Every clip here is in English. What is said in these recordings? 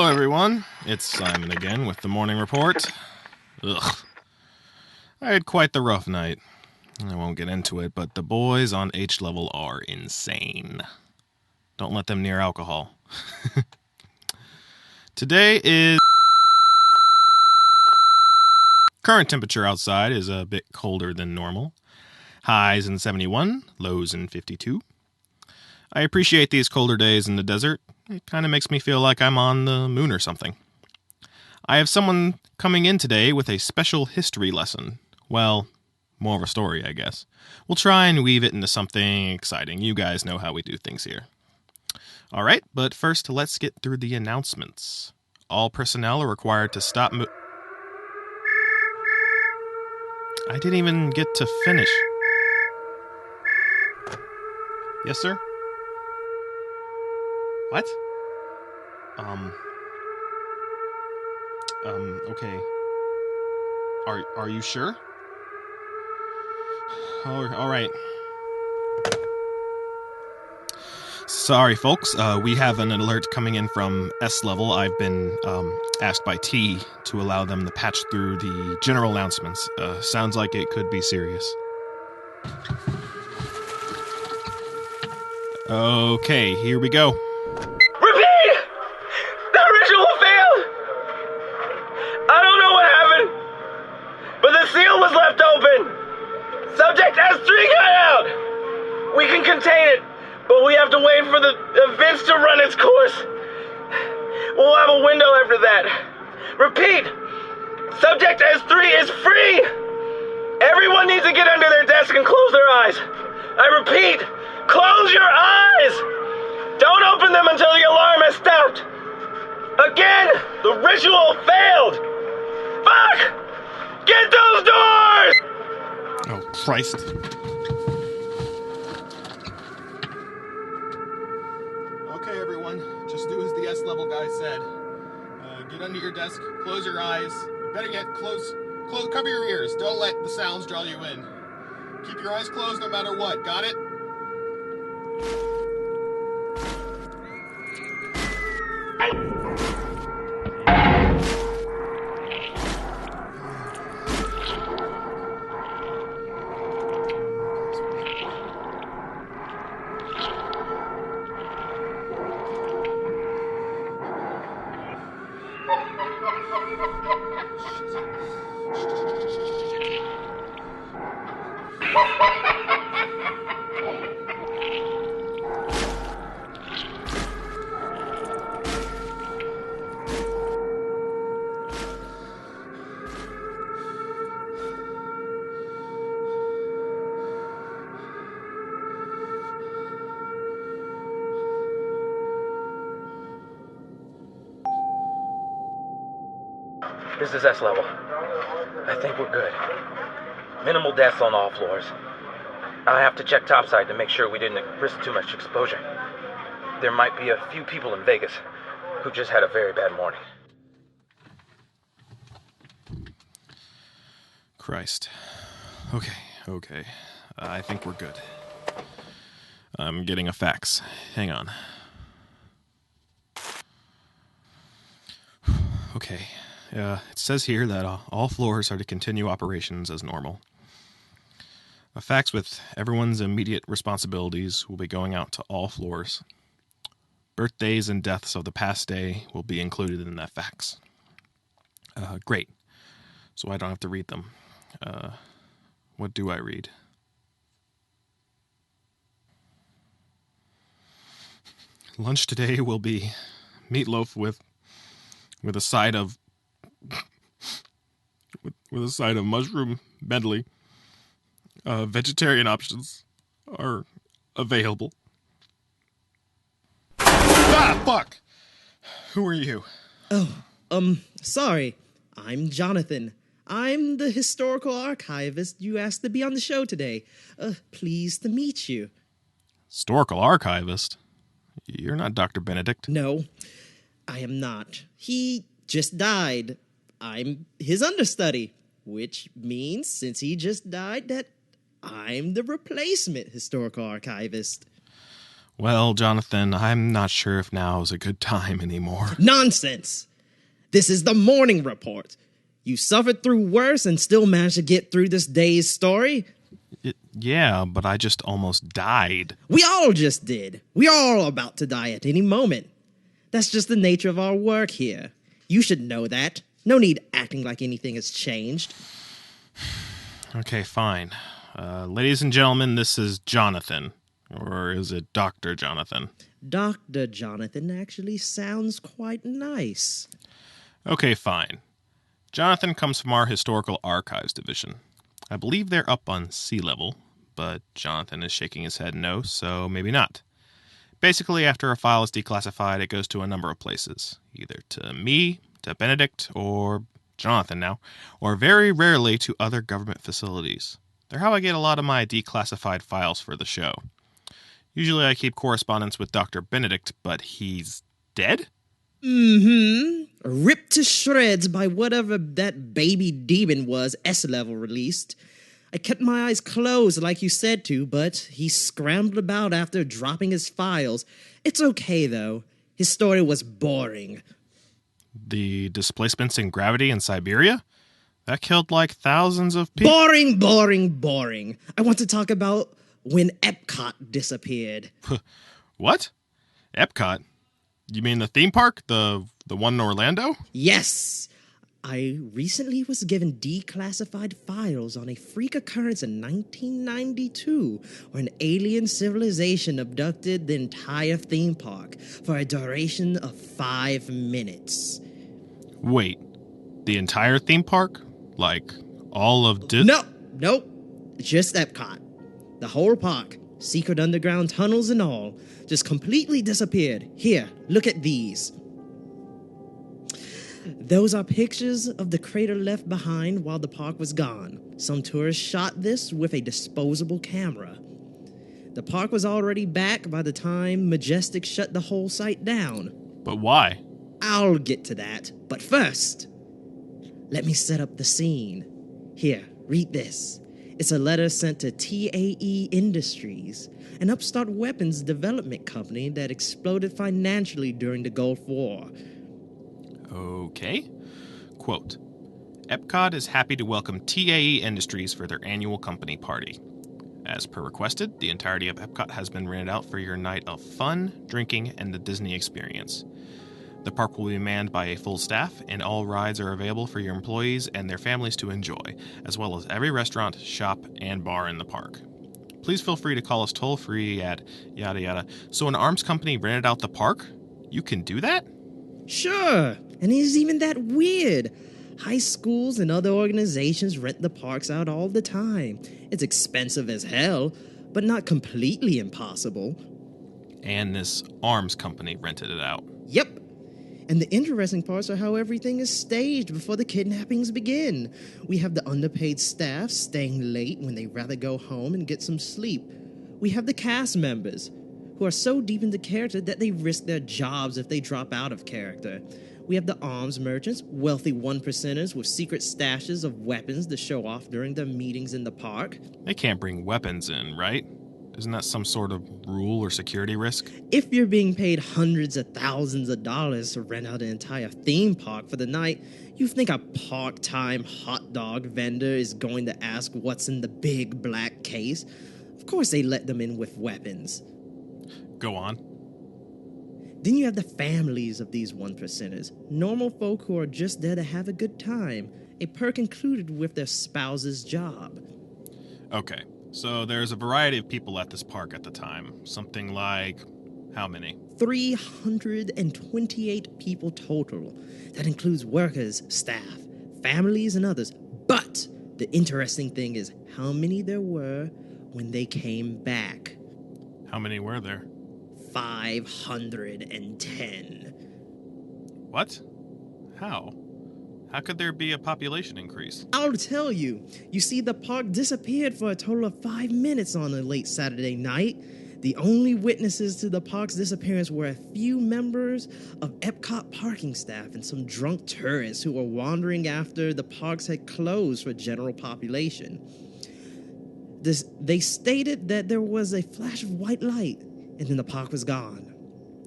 everyone. It's Simon again with the morning report. Ugh. I had quite the rough night. I won't get into it, but the boys on H level are insane. Don't let them near alcohol. Today is... Current temperature outside is a bit colder than normal. Highs in 71, lows in 52. I appreciate these colder days in the desert. It kind of makes me feel like I'm on the moon or something. I have someone coming in today with a special history lesson. Well, more of a story, I guess. We'll try and weave it into something exciting. You guys know how we do things here. All right, but first, let's get through the announcements. All personnel are required to stop I didn't even get to finish. Yes, sir? What? Okay. Are you sure? All right. Sorry, folks. We have an alert coming in from S level. I've been asked by T to allow them to patch through the general announcements. Sounds like it could be serious. Okay, here we go. Repeat! The ritual failed! I don't know what happened, but the seal was left open. Subject S3 got out. We can contain it, but we have to wait for the events to run its course. We'll have a window after that. Repeat! Subject S3 is free! Everyone needs to get under their desk and close their eyes. I repeat, close your eyes! Don't open them until the alarm has stopped. Again, the ritual failed. Fuck! Get those doors! Oh, Christ. Okay, everyone. Just do as the S-level guy said. Get under your desk, close your eyes. Better yet, cover your ears. Don't let the sounds draw you in. Keep your eyes closed no matter what. Got it? This is S level. I think we're good. Minimal deaths on all floors. I have to check topside to make sure we didn't risk too much exposure. There might be a few people in Vegas who just had a very bad morning. Christ. Okay. I think we're good. I'm getting a fax. Hang on. Okay. It says here that all floors are to continue operations as normal. A fax with everyone's immediate responsibilities will be going out to all floors. Birthdays and deaths of the past day will be included in that fax. Great. So I don't have to read them. What do I read? Lunch today will be meatloaf with a side of mushroom medley. Vegetarian options are available. Ah, fuck! Who are you? Sorry. I'm Jonathan. I'm the historical archivist you asked to be on the show today. Pleased to meet you. Historical archivist? You're not Dr. Benedict. No, I am not. He just died. I'm his understudy, which means since he just died that I'm the replacement historical archivist. Well, Jonathan, I'm not sure if now is a good time anymore. Nonsense! This is the morning report. You suffered through worse and still managed to get through this day's story? Yeah, but I just almost died. We all just did. We're all about to die at any moment. That's just the nature of our work here. You should know that. No need acting like anything has changed. Okay, fine. Ladies and gentlemen, this is Jonathan. Or is it Dr. Jonathan? Dr. Jonathan actually sounds quite nice. Okay, fine. Jonathan comes from our Historical Archives division. I believe they're up on sea level, but Jonathan is shaking his head no, so maybe not. Basically, after a file is declassified, it goes to a number of places. Either to me, to Benedict, or Jonathan now, or very rarely to other government facilities. They're how I get a lot of my declassified files for the show. Usually I keep correspondence with Dr. Benedict, but he's dead? Ripped to shreds by whatever that baby demon was S-Level released. I kept my eyes closed like you said to, but he scrambled about after dropping his files. It's okay, though. His story was boring. The displacements in gravity in Siberia? That killed like thousands of people. Boring. I want to talk about when Epcot disappeared. What? Epcot? You mean the theme park? The one in Orlando? Yes. I recently was given declassified files on a freak occurrence in 1992 where an alien civilization abducted the entire theme park for a duration of 5 minutes. Wait, the entire theme park? Like, all of Nope. Just Epcot. The whole park, secret underground tunnels and all, just completely disappeared. Here, look at these. Those are pictures of the crater left behind while the park was gone. Some tourists shot this with a disposable camera. The park was already back by the time Majestic shut the whole site down. But why? I'll get to that. But first, let me set up the scene. Here, read this. It's a letter sent to TAE Industries, an upstart weapons development company that exploded financially during the Gulf War. Okay. Quote, Epcot is happy to welcome TAE Industries for their annual company party. As per requested, the entirety of Epcot has been rented out for your night of fun, drinking, and the Disney experience. The park will be manned by a full staff, and all rides are available for your employees and their families to enjoy, as well as every restaurant, shop, and bar in the park. Please feel free to call us toll-free at yada yada. So an arms company rented out the park? You can do that? Sure, and it isn't even that weird. High schools and other organizations rent the parks out all the time. It's expensive as hell, but not completely impossible. And this arms company rented it out. Yep. And the interesting parts are how everything is staged before the kidnappings begin. We have the underpaid staff staying late when they'd rather go home and get some sleep. We have the cast members, who are so deep into character that they risk their jobs if they drop out of character. We have the arms merchants, wealthy one-percenters with secret stashes of weapons to show off during their meetings in the park. They can't bring weapons in, right? Isn't that some sort of rule or security risk? If you're being paid hundreds of thousands of dollars to rent out an entire theme park for the night, you think a part-time hot dog vendor is going to ask what's in the big black case? Of course they let them in with weapons. Go on. Then you have the families of these one-percenters, normal folk who are just there to have a good time, a perk included with their spouse's job. Okay, so there's a variety of people at this park at the time. Something like, how many? 328 people total. That includes workers, staff, families, and others. But the interesting thing is how many there were when they came back. How many were there? 510. What? How? How could there be a population increase? I'll tell you. You see, the park disappeared for a total of 5 minutes on a late Saturday night. The only witnesses to the park's disappearance were a few members of Epcot parking staff and some drunk tourists who were wandering after the parks had closed for general population. They stated that there was a flash of white light, and then the park was gone.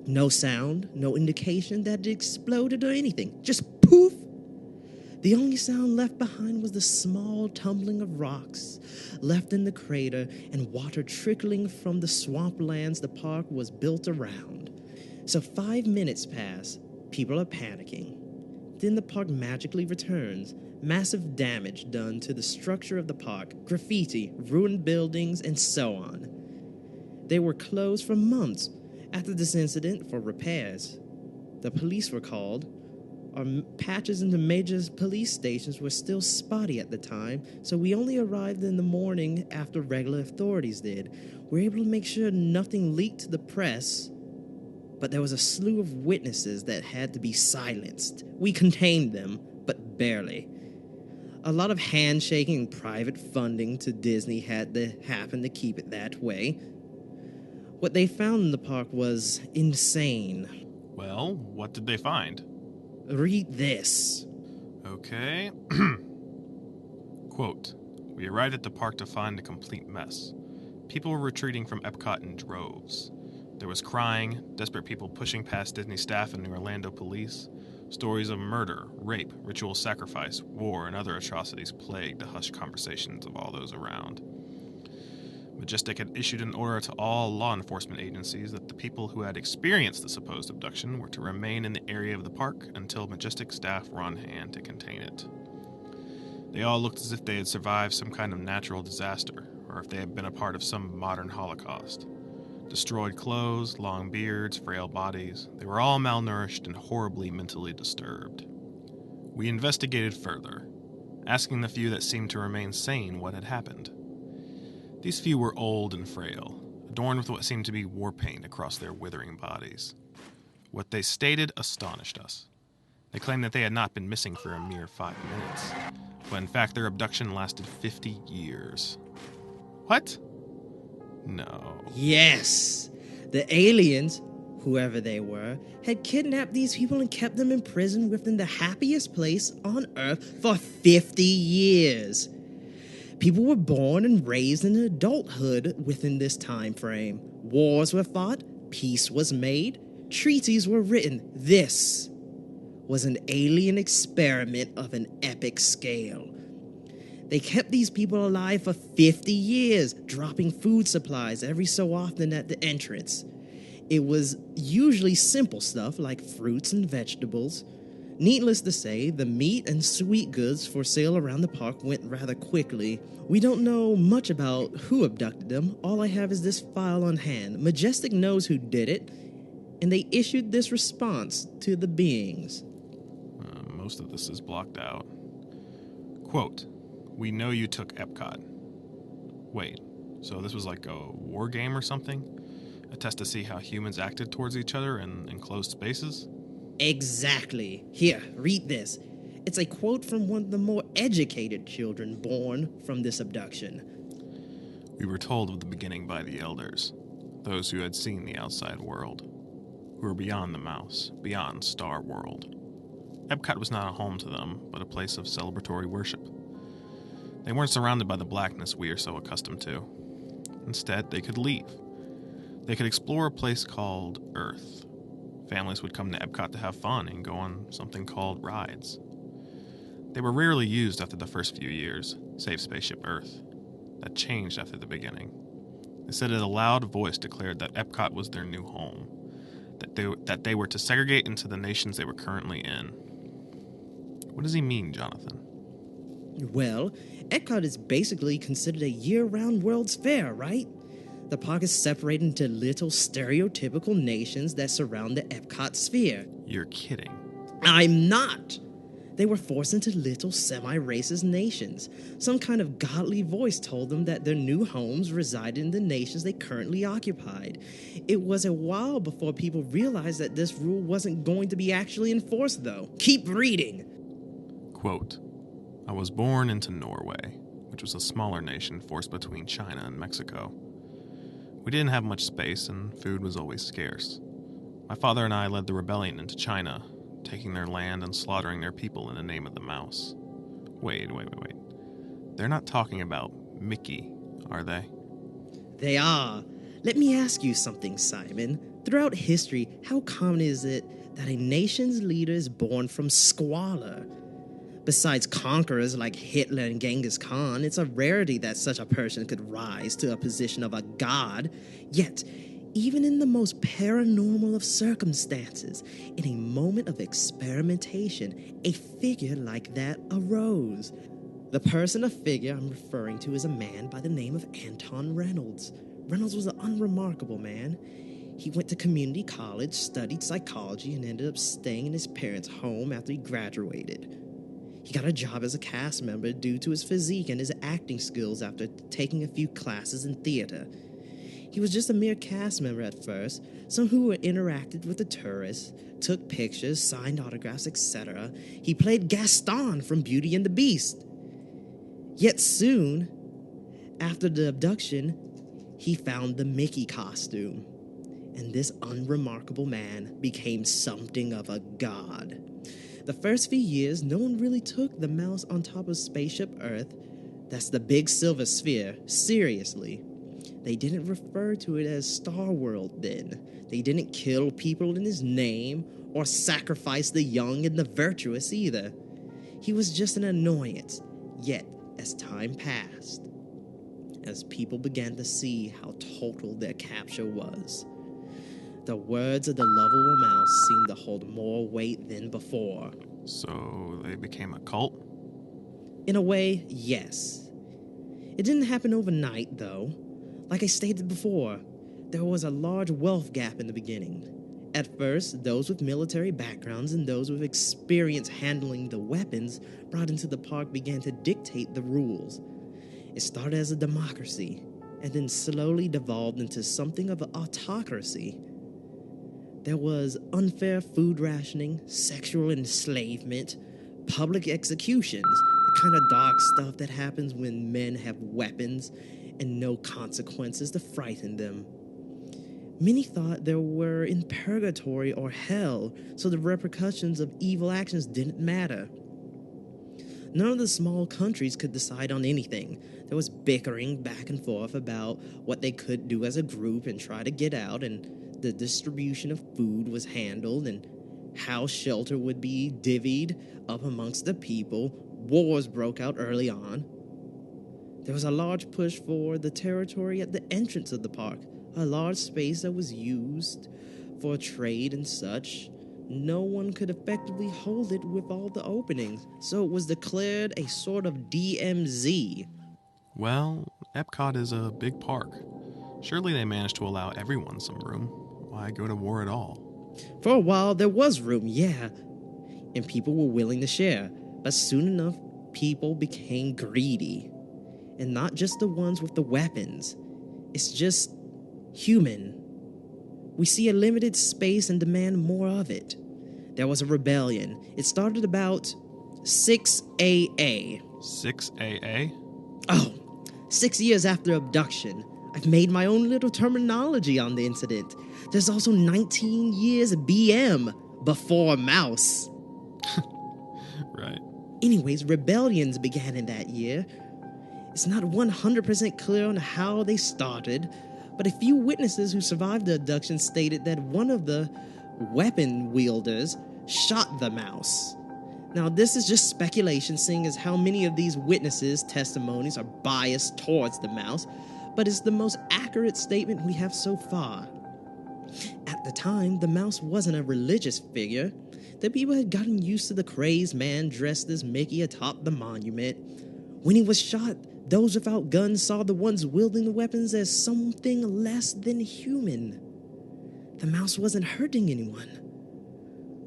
No sound, no indication that it exploded or anything. Just poof! The only sound left behind was the small tumbling of rocks left in the crater and water trickling from the swamplands the park was built around. So 5 minutes pass, people are panicking. Then the park magically returns. Massive damage done to the structure of the park, graffiti, ruined buildings, and so on. They were closed for months after this incident for repairs. The police were called. Our patches into major police stations were still spotty at the time, so we only arrived in the morning after regular authorities did. We were able to make sure nothing leaked to the press, but there was a slew of witnesses that had to be silenced. We contained them, but barely. A lot of handshaking and private funding to Disney had to happen to keep it that way. What they found in the park was insane. Well, what did they find? Read this. Okay. Quote, "We arrived at the park to find a complete mess. People were retreating from Epcot in droves. There was crying, desperate people pushing past Disney staff and the Orlando police. Stories of murder, rape, ritual sacrifice, war, and other atrocities plagued the hushed conversations of all those around. Majestic had issued an order to all law enforcement agencies that the people who had experienced the supposed abduction were to remain in the area of the park until Majestic staff were on hand to contain it. They all looked as if they had survived some kind of natural disaster, or if they had been a part of some modern Holocaust. Destroyed clothes, long beards, frail bodies. They were all malnourished and horribly mentally disturbed. We investigated further, asking the few that seemed to remain sane what had happened. These few were old and frail, adorned with what seemed to be war paint across their withering bodies. What they stated astonished us. They claimed that they had not been missing for a mere 5 minutes, but in fact their abduction lasted 50 years. What? No. Yes! The aliens, whoever they were, had kidnapped these people and kept them in prison within the happiest place on Earth for 50 years. People were born and raised in adulthood within this time frame. Wars were fought, peace was made, treaties were written. This was an alien experiment of an epic scale. They kept these people alive for 50 years, dropping food supplies every so often at the entrance. It was usually simple stuff like fruits and vegetables. Needless to say, the meat and sweet goods for sale around the park went rather quickly. We don't know much about who abducted them. All I have is this file on hand. Majestic knows who did it, and they issued this response to the beings. Most of this is blocked out. Quote, "We know you took Epcot." Wait, so this was like a war game or something? A test to see how humans acted towards each other in enclosed spaces? Exactly. Here, read this. It's a quote from one of the more educated children born from this abduction. "We were told of the beginning by the elders, those who had seen the outside world, who were beyond the mouse, beyond Star World. Epcot was not a home to them, but a place of celebratory worship. They weren't surrounded by the blackness we are so accustomed to. Instead, they could leave. They could explore a place called Earth. Families would come to Epcot to have fun and go on something called rides. They were rarely used after the first few years, save Spaceship Earth. That changed after the beginning. They said it a loud voice declared that Epcot was their new home, that they were to segregate into the nations they were currently in." What does he mean, Jonathan? Well, Epcot is basically considered a year-round World's Fair, right? The park is separated into little stereotypical nations that surround the Epcot sphere. You're kidding. I'm not! They were forced into little semi-racist nations. Some kind of godly voice told them that their new homes resided in the nations they currently occupied. It was a while before people realized that this rule wasn't going to be actually enforced, though. Keep reading! Quote, "I was born into Norway, which was a smaller nation forced between China and Mexico. We didn't have much space and food was always scarce. My father and I led the rebellion into China, taking their land and slaughtering their people in the name of the mouse." Wait. They're not talking about Mickey, are they? They are. Let me ask you something, Simon. Throughout history, how common is it that a nation's leader is born from squalor? Besides conquerors like Hitler and Genghis Khan, it's a rarity that such a person could rise to a position of a god. Yet, even in the most paranormal of circumstances, in a moment of experimentation, a figure like that arose. The person or figure I'm referring to is a man by the name of Anton Reynolds. Reynolds was an unremarkable man. He went to community college, studied psychology, and ended up staying in his parents' home after he graduated. He got a job as a cast member due to his physique and his acting skills after taking a few classes in theater. He was just a mere cast member at first, someone who interacted with the tourists, took pictures, signed autographs, etc. He played Gaston from Beauty and the Beast. Yet soon, after the abduction, he found the Mickey costume, and this unremarkable man became something of a god. The first few years, no one really took the mouse on top of Spaceship Earth, that's the big silver sphere, seriously. They didn't refer to it as Star World then. They didn't kill people in his name or sacrifice the young and the virtuous either. He was just an annoyance. Yet, as time passed, as people began to see how total their capture was, the words of the lovable mouse seemed to hold more weight than before. So they became a cult? In a way, yes. It didn't happen overnight, though. Like I stated before, there was a large wealth gap in the beginning. At first, those with military backgrounds and those with experience handling the weapons brought into the park began to dictate the rules. It started as a democracy, and then slowly devolved into something of an autocracy. There was unfair food rationing, sexual enslavement, public executions, the kind of dark stuff that happens when men have weapons and no consequences to frighten them. Many thought they were in purgatory or hell, so the repercussions of evil actions didn't matter. None of the small countries could decide on anything. There was bickering back and forth about what they could do as a group and try to get out, and the distribution of food was handled, and how shelter would be divvied up amongst the people. Wars broke out early on. There was a large push for the territory at the entrance of the park, a large space that was used for trade and such. No one could effectively hold it with all the openings, so it was declared a sort of DMZ. Well, Epcot is a big park. Surely they managed to allow everyone some room. Why go to war at all? For a while, there was room, yeah, and people were willing to share. But soon enough, people became greedy. And not just the ones with the weapons. It's just human. We see a limited space and demand more of it. There was a rebellion. It started about 6 AA. 6 AA? Oh, 6 years after abduction. I've made my own little terminology on the incident. There's also 19 years BM, before mouse. Right. Anyways, rebellions began in that year. It's not 100% clear on how they started, but a few witnesses who survived the abduction stated that one of the weapon wielders shot the mouse. Now, this is just speculation, seeing as how many of these witnesses' testimonies are biased towards the mouse, but it's the most accurate statement we have so far. At the time, the mouse wasn't a religious figure. The people had gotten used to the crazed man dressed as Mickey atop the monument. When he was shot, those without guns saw the ones wielding the weapons as something less than human. The mouse wasn't hurting anyone.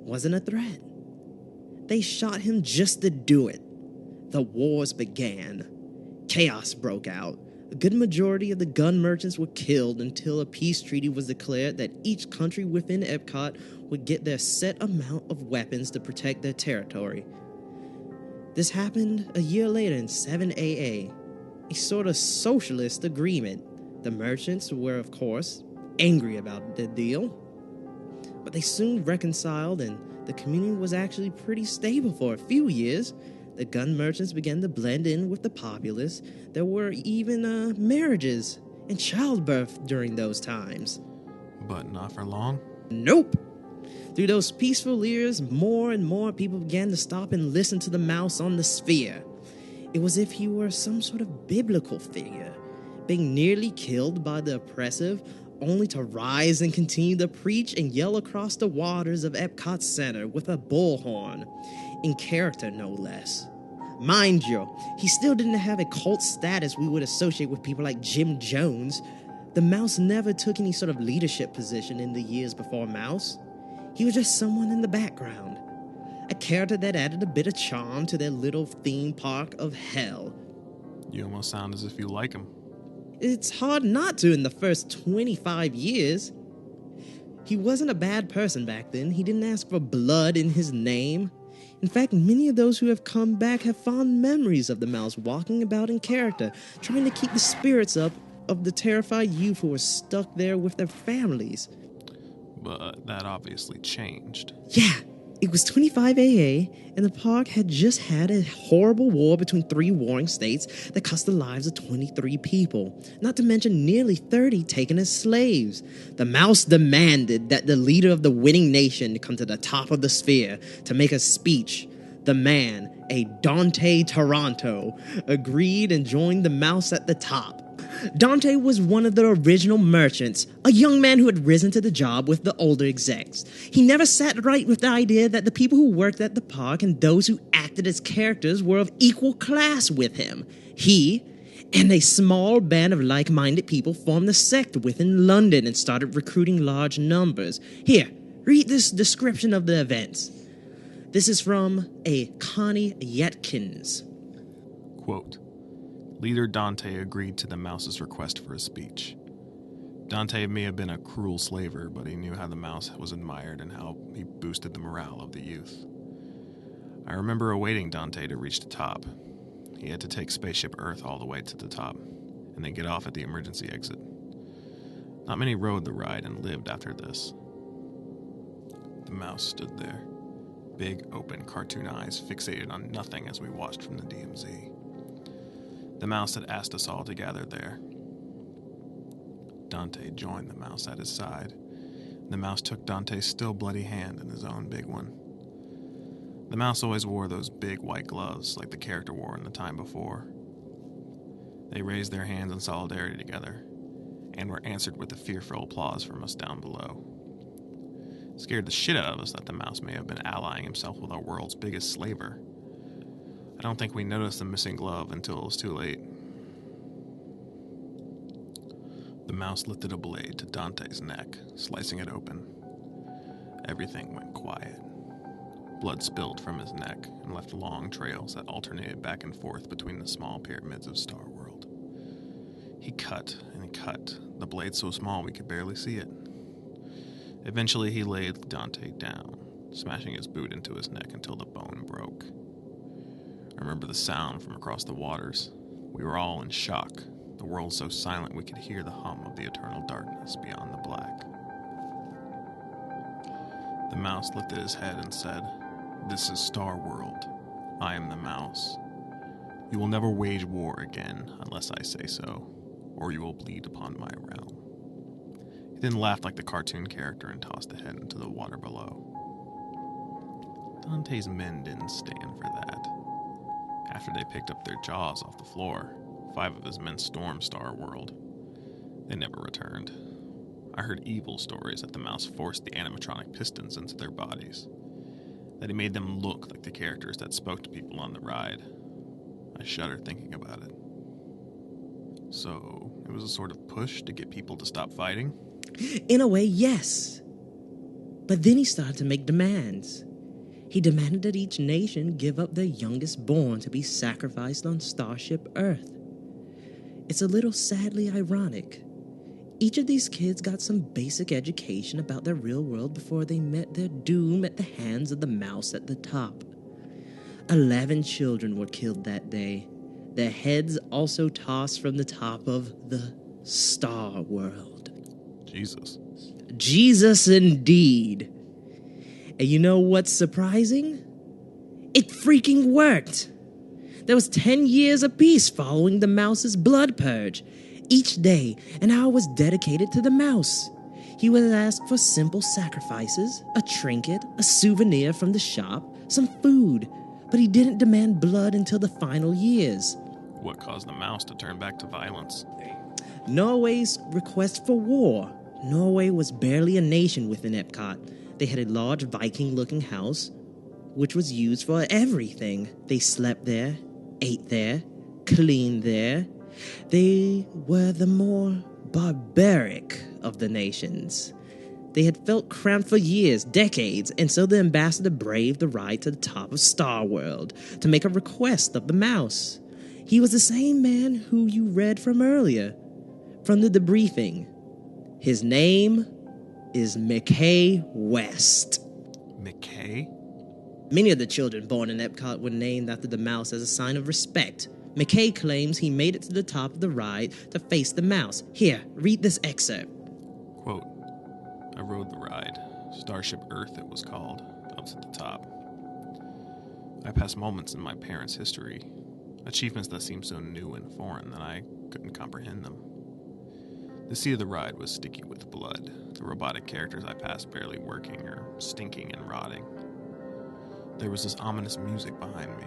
Wasn't a threat. They shot him just to do it. The wars began. Chaos broke out. A good majority of the gun merchants were killed until a peace treaty was declared that each country within Epcot would get their set amount of weapons to protect their territory. This happened a year later in 7 AA, a sort of socialist agreement. The merchants were, of course, angry about the deal, but they soon reconciled and the community was actually pretty stable for a few years. The gun merchants began to blend in with the populace. There were even marriages and childbirth during those times. But not for long. Nope. Through those peaceful years, more and more people began to stop and listen to the mouse on the sphere. It was as if he were some sort of biblical figure, being nearly killed by the oppressive, only to rise and continue to preach and yell across the waters of Epcot Center with a bullhorn, in character no less. Mind you, he still didn't have a cult status we would associate with people like Jim Jones. The mouse never took any sort of leadership position in the years before Mouse. He was just someone in the background, a character that added a bit of charm to their little theme park of hell. You almost sound as if you like him. It's hard not to in the first 25 years. He wasn't a bad person back then. He didn't ask for blood in his name. In fact, many of those who have come back have fond memories of the mouse walking about in character, trying to keep the spirits up of the terrified youth who were stuck there with their families. But that obviously changed. Yeah, it was 25 AA, and the park had just had a horrible war between 3 warring states that cost the lives of 23 people, not to mention nearly 30 taken as slaves. The mouse demanded that the leader of the winning nation come to the top of the sphere to make a speech. The man, a Dante Taranto, agreed and joined the mouse at the top. Dante was one of the original merchants, a young man who had risen to the job with the older execs. He never sat right with the idea that the people who worked at the park and those who acted as characters were of equal class with him. He and a small band of like-minded people formed a sect within London and started recruiting large numbers. Here, read this description of the events. This is from a Connie Yetkins. Quote, Leader Dante agreed to the mouse's request for a speech. Dante may have been a cruel slaver, but he knew how the mouse was admired and how he boosted the morale of the youth. I remember awaiting Dante to reach the top. He had to take Spaceship Earth all the way to the top, and then get off at the emergency exit. Not many rode the ride and lived after this. The mouse stood there, big, open, cartoon eyes fixated on nothing as we watched from the DMZ. The mouse had asked us all to gather there. Dante joined the mouse at his side. The mouse took Dante's still bloody hand in his own big one. The mouse always wore those big white gloves like the character wore in the time before. They raised their hands in solidarity together and were answered with a fearful applause from us down below. It scared the shit out of us that the mouse may have been allying himself with our world's biggest slaver. I don't think we noticed the missing glove until it was too late. The mouse lifted a blade to Dante's neck, slicing it open. Everything went quiet. Blood spilled from his neck and left long trails that alternated back and forth between the small pyramids of Star World. He cut and cut, the blade so small we could barely see it. Eventually he laid Dante down, smashing his boot into his neck until the bone broke. I remember the sound from across the waters. We were all in shock, the world so silent we could hear the hum of the eternal darkness beyond the black. The mouse lifted his head and said, "This is Star World. I am the mouse. You will never wage war again unless I say so, or you will bleed upon my realm." He then laughed like the cartoon character and tossed the head into the water below. Dante's men didn't stand for that. After they picked up their jaws off the floor, 5 of his men stormed Star World. They never returned. I heard evil stories that the mouse forced the animatronic pistons into their bodies, that he made them look like the characters that spoke to people on the ride. I shudder thinking about it. So, it was a sort of push to get people to stop fighting? In a way, yes. But then he started to make demands. He demanded that each nation give up their youngest born to be sacrificed on Starship Earth. It's a little sadly ironic. Each of these kids got some basic education about their real world before they met their doom at the hands of the mouse at the top. 11 children were killed that day, their heads also tossed from the top of the Star World. Jesus. Jesus indeed. And you know what's surprising? It freaking worked. There was 10 years of peace following the mouse's blood purge. Each day, an hour was dedicated to the mouse. He would ask for simple sacrifices, a trinket, a souvenir from the shop, some food, but he didn't demand blood until the final years. What caused the mouse to turn back to violence? Norway's request for war. Norway was barely a nation within Epcot. They had a large Viking-looking house, which was used for everything. They slept there, ate there, cleaned there. They were the more barbaric of the nations. They had felt cramped for years, decades, and so the ambassador braved the ride to the top of Star World to make a request of the mouse. He was the same man who you read from earlier, from the debriefing. His name is McKay West. McKay? Many of the children born in Epcot were named after the mouse as a sign of respect. McKay claims he made it to the top of the ride to face the mouse. Here, read this excerpt. Quote, I rode the ride, Starship Earth it was called, up to the top. I passed moments in my parents' history, achievements that seemed so new and foreign that I couldn't comprehend them. The seat of the ride was sticky with blood, the robotic characters I passed barely working or stinking and rotting. There was this ominous music behind me,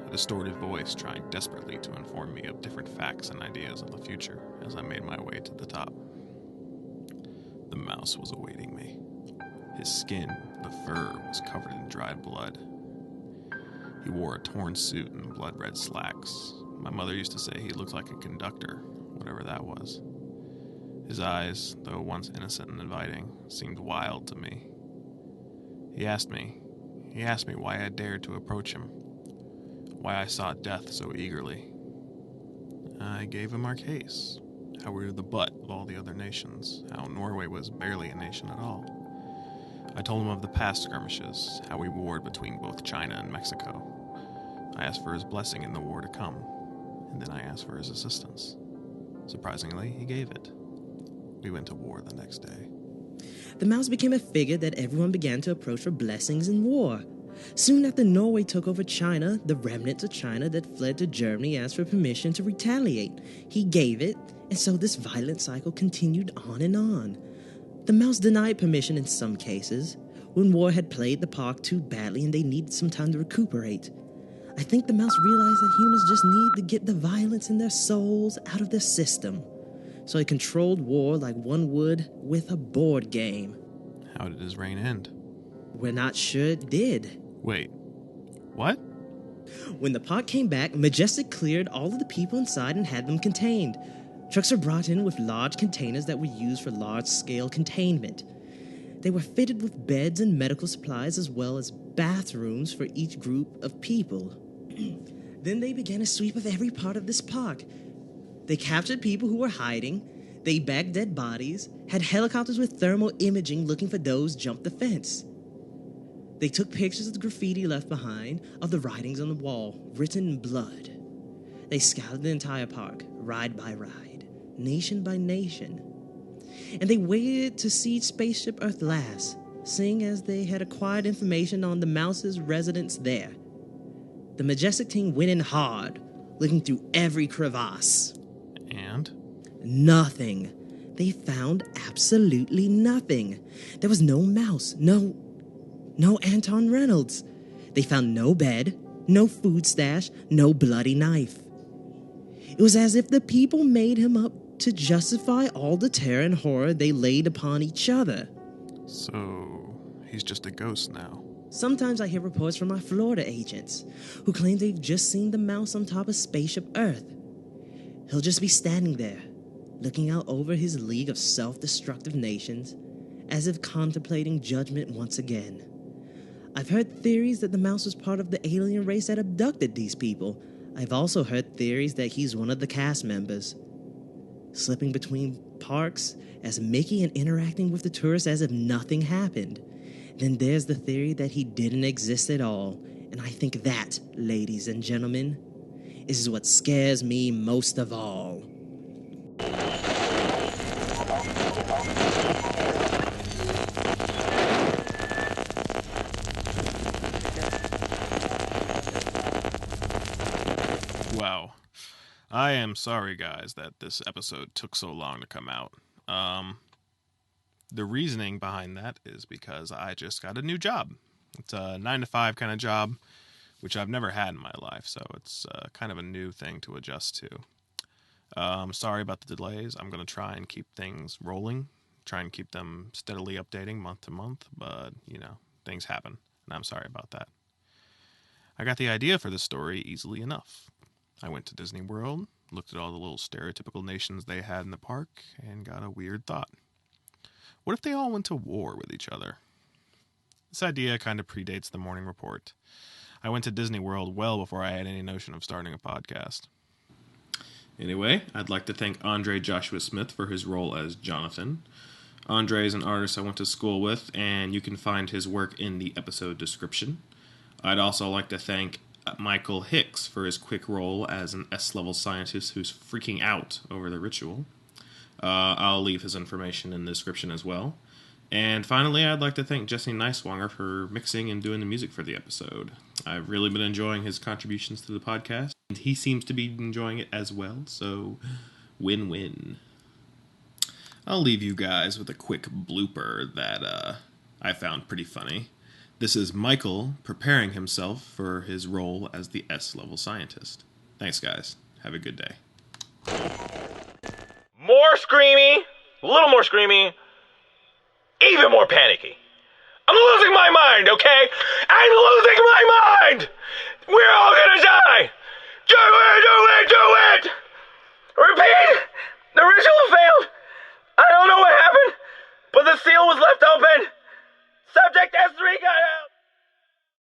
a distorted voice trying desperately to inform me of different facts and ideas of the future as I made my way to the top. The mouse was awaiting me. His skin, the fur, was covered in dried blood. He wore a torn suit and blood-red slacks. My mother used to say he looked like a conductor, whatever that was. His eyes, though once innocent and inviting, seemed wild to me. He asked me why I dared to approach him, why I sought death so eagerly. I gave him our case, how we were the butt of all the other nations, how Norway was barely a nation at all. I told him of the past skirmishes, how we warred between both China and Mexico. I asked for his blessing in the war to come, and then I asked for his assistance. Surprisingly, he gave it. We went to war the next day. The mouse became a figure that everyone began to approach for blessings in war. Soon after Norway took over China, the remnants of China that fled to Germany asked for permission to retaliate. He gave it, and so this violent cycle continued on and on. The mouse denied permission in some cases, when war had played the park too badly and they needed some time to recuperate. I think the mouse realized that humans just need to get the violence in their souls out of their system. So he controlled war like one would with a board game. How did his reign end? We're not sure it did. Wait, what? When the park came back, Majestic cleared all of the people inside and had them contained. Trucks were brought in with large containers that were used for large-scale containment. They were fitted with beds and medical supplies as well as bathrooms for each group of people. Then they began a sweep of every part of this park. They captured people who were hiding, they bagged dead bodies, had helicopters with thermal imaging looking for those jumped the fence. They took pictures of the graffiti left behind, of the writings on the wall, written in blood. They scoured the entire park, ride by ride, nation by nation. And they waited to see Spaceship Earth last, seeing as they had acquired information on the mouse's residence there. The Majestic team went in hard, looking through every crevasse. And? Nothing. They found absolutely nothing. There was no mouse, no Anton Reynolds. They found no bed, no food stash, no bloody knife. It was as if the people made him up to justify all the terror and horror they laid upon each other. So, he's just a ghost now. Sometimes I hear reports from my Florida agents who claim they've just seen the mouse on top of Spaceship Earth. He'll just be standing there, looking out over his league of self-destructive nations, as if contemplating judgment once again. I've heard theories that the mouse was part of the alien race that abducted these people. I've also heard theories that he's one of the cast members, slipping between parks as Mickey and interacting with the tourists as if nothing happened. Then there's the theory that he didn't exist at all, and I think that, ladies and gentlemen, is what scares me most of all. Wow. I am sorry, guys, that this episode took so long to come out. The reasoning behind that is because I just got a new job. It's a 9-to-5 kind of job, which I've never had in my life, so it's kind of a new thing to adjust to. Sorry about the delays. I'm going to try and keep things rolling, try and keep them steadily updating month to month, but, things happen, and I'm sorry about that. I got the idea for this story easily enough. I went to Disney World, looked at all the little stereotypical nations they had in the park, and got a weird thought. What if they all went to war with each other? This idea kind of predates the morning report. I went to Disney World well before I had any notion of starting a podcast. Anyway, I'd like to thank Andre Joshua Smith for his role as Jonathan. Andre is an artist I went to school with, and you can find his work in the episode description. I'd also like to thank Michael Hicks for his quick role as an S-level scientist who's freaking out over the ritual. I'll leave his information in the description as well. And finally, I'd like to thank Jesse Neiswanger for mixing and doing the music for the episode. I've really been enjoying his contributions to the podcast, and he seems to be enjoying it as well, so win-win. I'll leave you guys with a quick blooper that I found pretty funny. This is Michael preparing himself for his role as the S-level scientist. Thanks, guys. Have a good day. More screamy, a little more screamy, even more panicky. I'm losing my mind, okay? I'm losing my mind! We're all gonna die! Do it! Repeat! The ritual failed! I don't know what happened, but the seal was left open! Subject S3 got out!